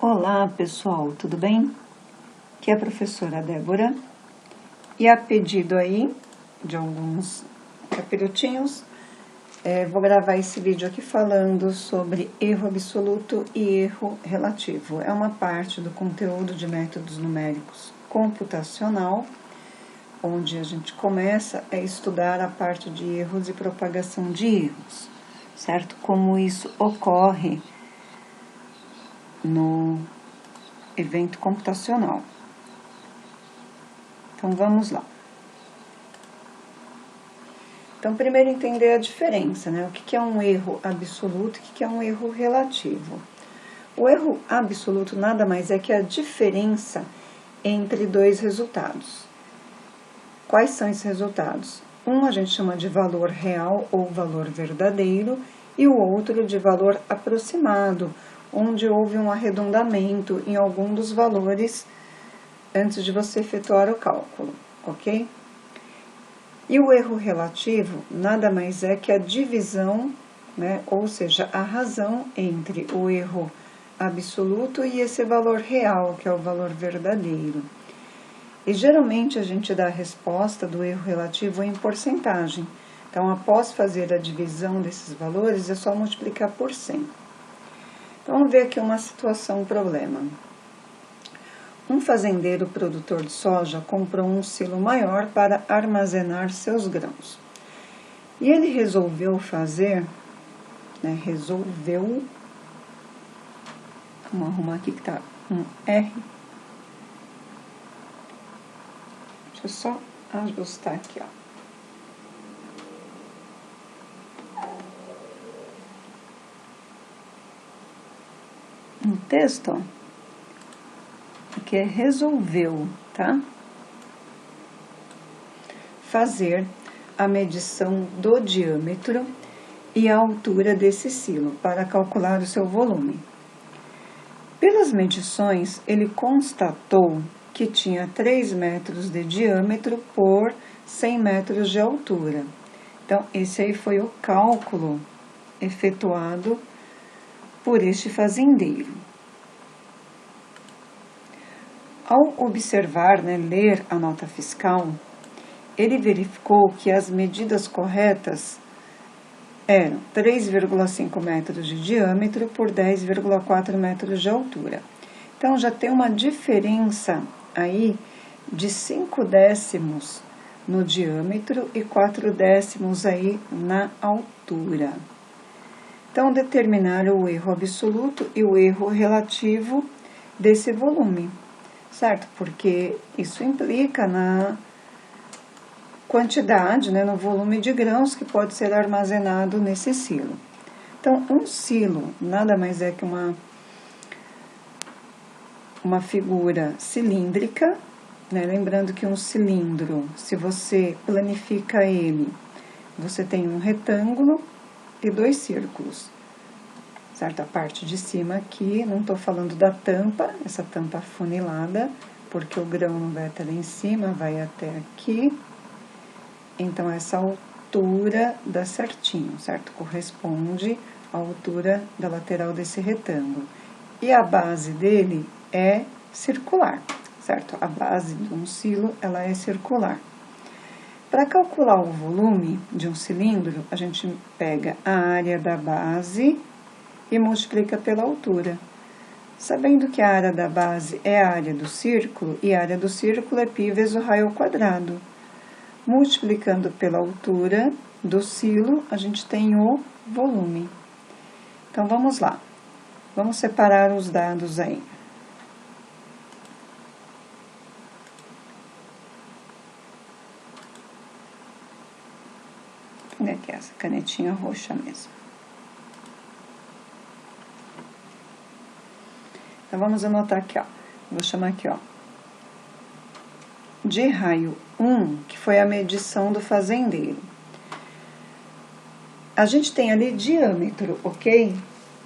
Olá pessoal, tudo bem? Aqui é a professora Débora e a pedido aí de alguns capirotinhos, vou gravar esse vídeo aqui falando sobre erro absoluto e erro relativo. É uma parte do conteúdo de métodos numéricos computacional, onde a gente começa a estudar a parte de erros e propagação de erros, certo? Como isso ocorre no evento computacional. Então, vamos lá. Então, primeiro entender a diferença, né? O que é um erro absoluto e o que é um erro relativo. O erro absoluto nada mais é que a diferença entre dois resultados. Quais são esses resultados? Um a gente chama de valor real ou valor verdadeiro e o outro de valor aproximado, onde houve um arredondamento em algum dos valores antes de você efetuar o cálculo, ok? E o erro relativo nada mais é que a divisão, né, ou seja, a razão entre o erro absoluto e esse valor real, que é o valor verdadeiro. E geralmente a gente dá a resposta do erro relativo em porcentagem. Então, após fazer a divisão desses valores, é só multiplicar por 100. Então, vamos ver aqui uma situação, um problema. Um fazendeiro produtor de soja comprou um silo maior para armazenar seus grãos. E ele resolveu fazer, vamos arrumar aqui que tá um R. Deixa eu só ajustar aqui, ó. No texto, ó, aqui é resolveu, tá? Fazer a medição do diâmetro e a altura desse silo para calcular o seu volume. Pelas medições, ele constatou que tinha 3 metros de diâmetro por 100 metros de altura. Então, esse aí foi o cálculo efetuado por este fazendeiro. Ao observar, ler a nota fiscal, ele verificou que as medidas corretas eram 3,5 metros de diâmetro por 10,4 metros de altura. Então, já tem uma diferença aí de 5 décimos no diâmetro e 4 décimos aí na altura. Então, determinar o erro absoluto e o erro relativo desse volume, certo? Porque isso implica na quantidade, no volume de grãos que pode ser armazenado nesse silo. Então, um silo nada mais é que uma figura cilíndrica, lembrando que um cilindro, se você planifica ele, você tem um retângulo e 2 círculos, certo? A parte de cima aqui, não estou falando da tampa, essa tampa afunilada, porque o grão não vai até lá em cima, vai até aqui. Então, essa altura dá certinho, certo? Corresponde à altura da lateral desse retângulo. E a base dele é circular, certo? A base de um silo, ela é circular. Para calcular o volume de um cilindro, a gente pega a área da base e multiplica pela altura. Sabendo que a área da base é a área do círculo, e a área do círculo é π vezes o raio ao quadrado. Multiplicando pela altura do silo, a gente tem o volume. Então, vamos lá. Vamos separar os dados aí. Onde é que é essa canetinha roxa mesmo? Então, vamos anotar aqui, ó. Vou chamar aqui, ó, de raio 1, que foi a medição do fazendeiro. A gente tem ali diâmetro, ok?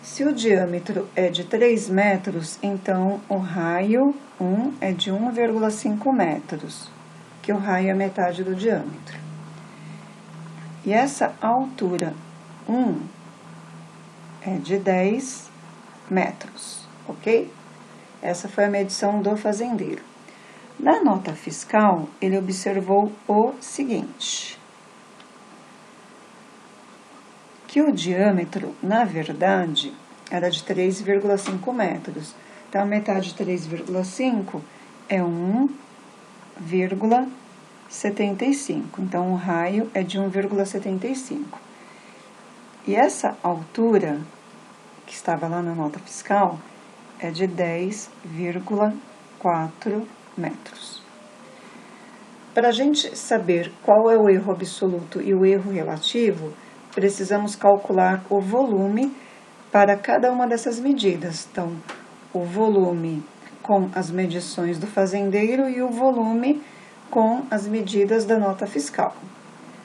Se o diâmetro é de 3 metros, então o raio 1 é de 1,5 metros, que o raio é metade do diâmetro. E essa altura 1 é de 10 metros, ok? Essa foi a medição do fazendeiro. Na nota fiscal, ele observou o seguinte, que o diâmetro, na verdade, era de 3,5 metros. Então, a metade de 3,5 é 1,75. Então, o raio é de 1,75. E essa altura, que estava lá na nota fiscal, é de 10,4 metros. Para a gente saber qual é o erro absoluto e o erro relativo, precisamos calcular o volume para cada uma dessas medidas. Então, o volume com as medições do fazendeiro e o volume com as medidas da nota fiscal.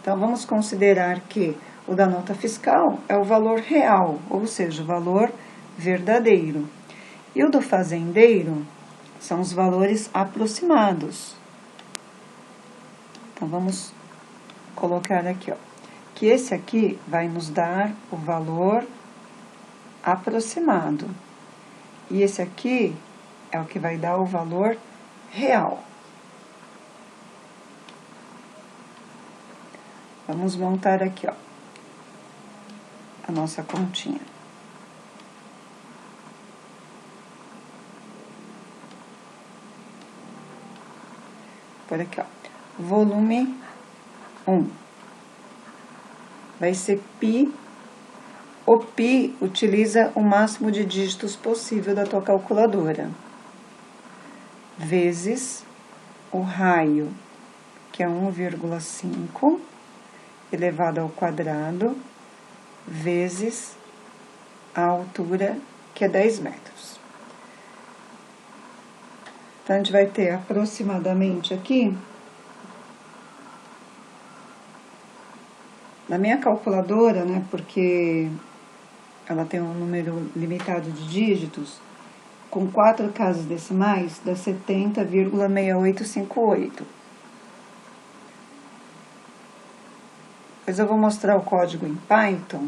Então, vamos considerar que o da nota fiscal é o valor real, ou seja, o valor verdadeiro. E o do fazendeiro são os valores aproximados. Então, vamos colocar aqui, ó, que esse aqui vai nos dar o valor aproximado. E esse aqui é o que vai dar o valor real. Vamos montar aqui, ó, a nossa continha. Por aqui, ó, volume 1. Vai ser π. O π utiliza o máximo de dígitos possível da tua calculadora. Vezes o raio, que é 1,5, elevado ao quadrado, vezes a altura, que é 10 metros. Então, a gente vai ter aproximadamente aqui, na minha calculadora, né, porque ela tem um número limitado de dígitos, com 4 casas decimais, dá 70,6858. Depois eu vou mostrar o código em Python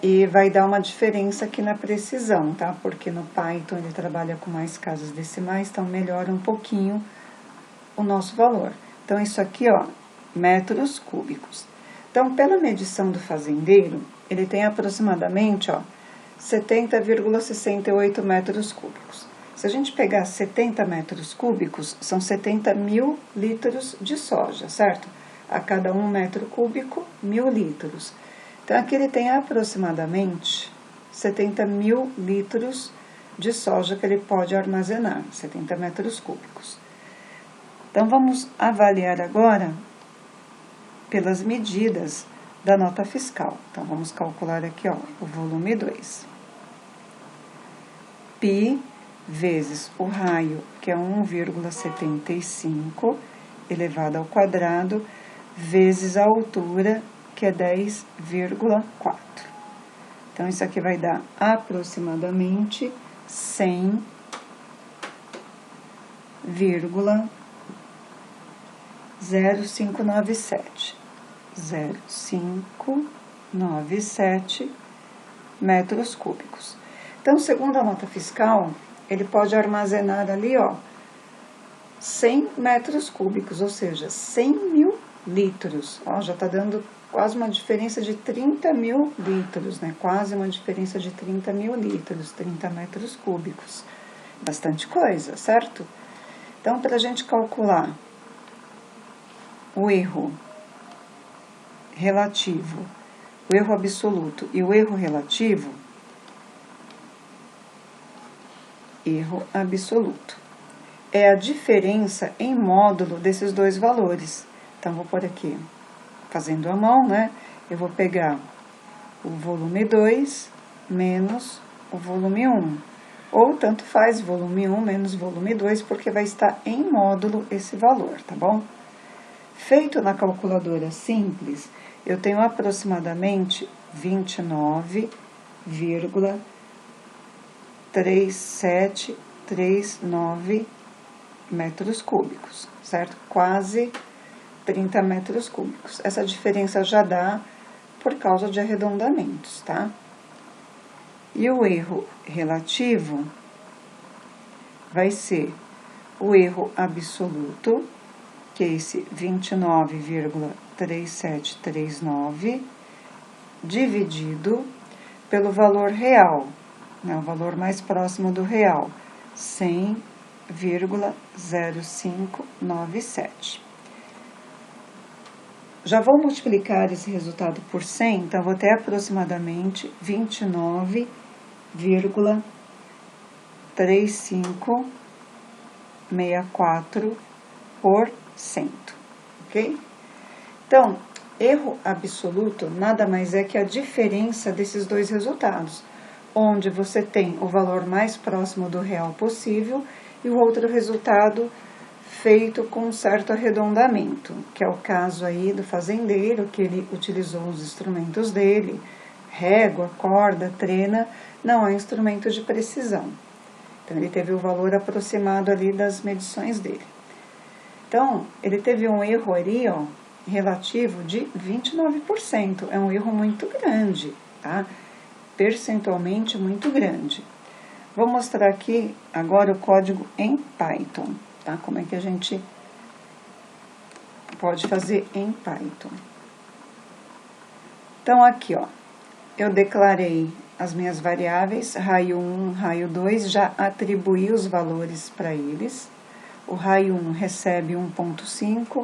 e vai dar uma diferença aqui na precisão, tá? Porque no Python ele trabalha com mais casas decimais, então melhora um pouquinho o nosso valor. Então, isso aqui, ó, metros cúbicos. Então, pela medição do fazendeiro, ele tem aproximadamente, ó, 70,68 metros cúbicos. Se a gente pegar 70 metros cúbicos, são 70 mil litros de soja, certo? A cada 1 metro cúbico, 1000 litros. Então, aqui ele tem aproximadamente 70 mil litros de soja que ele pode armazenar, 70 metros cúbicos. Então, vamos avaliar agora pelas medidas da nota fiscal. Então, vamos calcular aqui, ó, o volume 2. π vezes o raio, que é 1,75, elevado ao quadrado, vezes a altura, que é 10,4. Então, isso aqui vai dar aproximadamente 100,0597. 0,597 metros cúbicos. Então, segundo a nota fiscal, ele pode armazenar ali, ó, 100 metros cúbicos, ou seja, 100 mil litros. Ó, já tá dando quase uma diferença de 30 mil litros, né? Quase uma diferença de 30 mil litros, 30 metros cúbicos. Bastante coisa, certo? Então, para a gente calcular o erro relativo, o erro absoluto e o erro relativo, erro absoluto é a diferença em módulo desses dois valores. Então, vou pôr aqui, fazendo a mão, né? Eu vou pegar o volume 2 menos o volume 1. Ou tanto faz volume 1 menos volume 2, porque vai estar em módulo esse valor, tá bom? Feito na calculadora simples, eu tenho aproximadamente 29,3739 metros cúbicos, certo? Quase 30 metros cúbicos. Essa diferença já dá por causa de arredondamentos, tá? E o erro relativo vai ser o erro absoluto, que é esse 29,3739, dividido pelo valor real, né, o valor mais próximo do real, 100,0597. Já vou multiplicar esse resultado por 100, então vou ter aproximadamente 29,3564%, ok? Então, erro absoluto nada mais é que a diferença desses dois resultados, onde você tem o valor mais próximo do real possível e o outro resultado feito com um certo arredondamento, que é o caso aí do fazendeiro, que ele utilizou os instrumentos dele, régua, corda, trena, não é instrumento de precisão. Então, ele teve o valor aproximado ali das medições dele. Então, ele teve um erro ali, ó, relativo de 29%. É um erro muito grande, tá? Percentualmente muito grande. Vou mostrar aqui agora o código em Python, tá? Como é que a gente pode fazer em Python. Então, aqui, ó, eu declarei as minhas variáveis, raio 1, raio 2, já atribuí os valores para eles. O raio 1 recebe 1,5,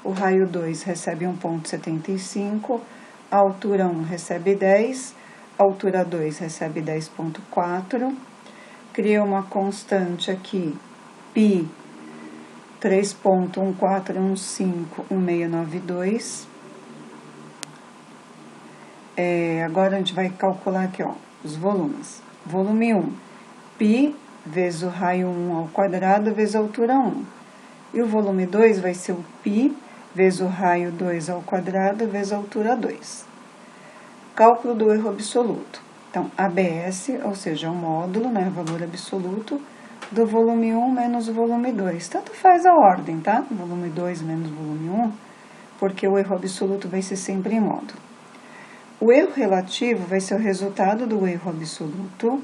o raio 2 recebe 1,75, a altura 1 recebe 10, a altura 2 recebe 10,4. Criei uma constante aqui, π 3,14151692. Agora a gente vai calcular aqui, ó, os volumes. Volume 1, π vezes o raio 1 ao quadrado vezes a altura 1. E o volume 2 vai ser o π vezes o raio 2 ao quadrado vezes a altura 2. Cálculo do erro absoluto. Então, ABS, ou seja, o módulo, né, valor absoluto, do volume 1 menos o volume 2. Tanto faz a ordem, tá? Volume 2 menos volume 1, porque o erro absoluto vai ser sempre em módulo. O erro relativo vai ser o resultado do erro absoluto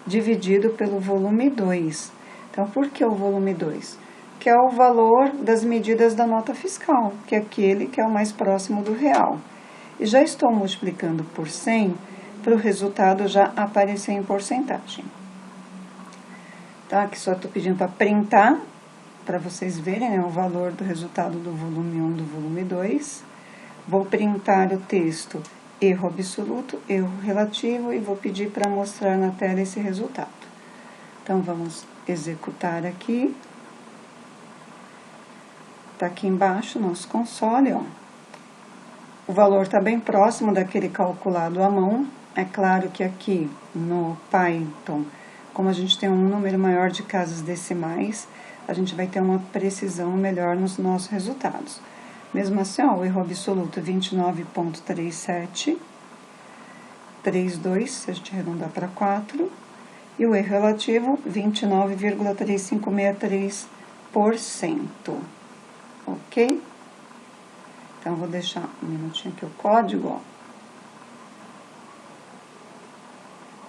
dividido pelo volume 2. Então, por que o volume 2? Que é o valor das medidas da nota fiscal, que é aquele que é o mais próximo do real. E já estou multiplicando por 100 para o resultado já aparecer em porcentagem. Tá? Aqui só estou pedindo para printar, para vocês verem, né, o valor do resultado do volume 1 do volume 2. Vou printar o texto erro absoluto, erro relativo e vou pedir para mostrar na tela esse resultado. Então, vamos executar aqui. Tá aqui embaixo, nosso console, ó. O valor está bem próximo daquele calculado à mão. É claro que aqui no Python, como a gente tem um número maior de casas decimais, a gente vai ter uma precisão melhor nos nossos resultados. Mesmo assim, ó, o erro absoluto 29,3732, se a gente arredondar para 4, e o erro relativo 29,3563%. Ok? Então, vou deixar um minutinho aqui o código, ó.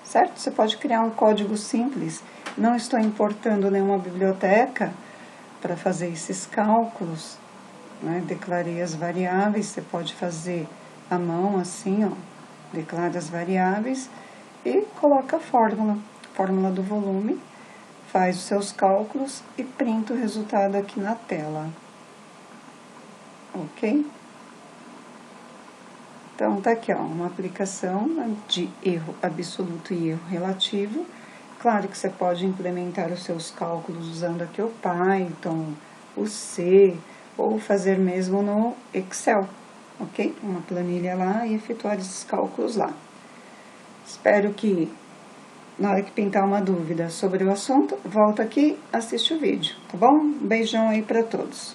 Certo? Você pode criar um código simples. Não estou importando nenhuma biblioteca para fazer esses cálculos, né? Declarei as variáveis, você pode fazer à mão assim, ó. Declara as variáveis e coloca a fórmula do volume, faz os seus cálculos e printa o resultado aqui na tela. Ok? Então, tá aqui, ó, uma aplicação de erro absoluto e erro relativo. Claro que você pode implementar os seus cálculos usando aqui o Python, o C, ou fazer mesmo no Excel, ok? Uma planilha lá e efetuar esses cálculos lá. Espero que, na hora que pintar uma dúvida sobre o assunto, volta aqui, assiste o vídeo, tá bom? Um beijão aí para todos.